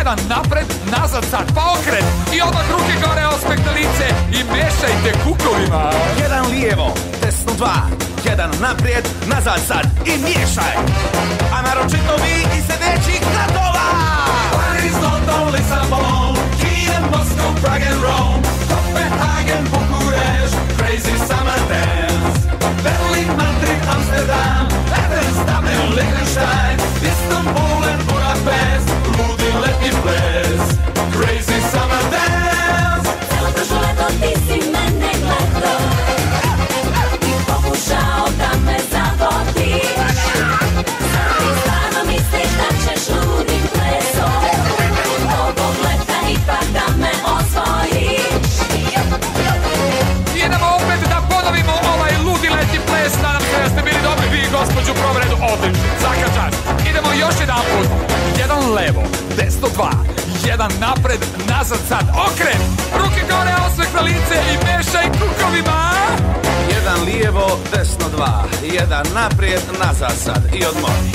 jedan napred, nazad sad, pa okret. I odmah ruke gore, osmeh na lice i mešajte kukovima. Jedan lijevo, desno dva, jedan naprijed, nazad sad i miješaj. A naročito vi iz sljedećih gradova: Paris, London, Lisabon, Kiev, Moscow, Prague and Rome, Copenhagen, Bucharest, Crazy Summer Dance, Berlin, Madrid, Amsterdam, Athens, Dublin, Liechtenstein, Istanbul and Budapest, ludi letnji ples, Crazy Summer Dance. Celo prošlo leto ti si mene gledao i pokušao da me zavodiš. Sad ti stvarno misliš da ćeš ludim plesom ovog leta ipak da me osvojiš. Idemo opet da ponovimo ovaj ludi letnji ples. Nadam se da ste bili dobri vi, gospođu Provredu. Odlično, svaka čast. Idemo još jedan put. Jedan levo, desno dva, jedan napred, nazad sad, okret. Ruke gore, osmeh na lice i mešaj kukovima. Jedan lijevo, desno dva, jedan naprijed, nazad sad i odmori.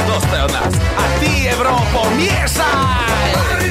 Dosta je od nas. A ti, Evropo, miješaj!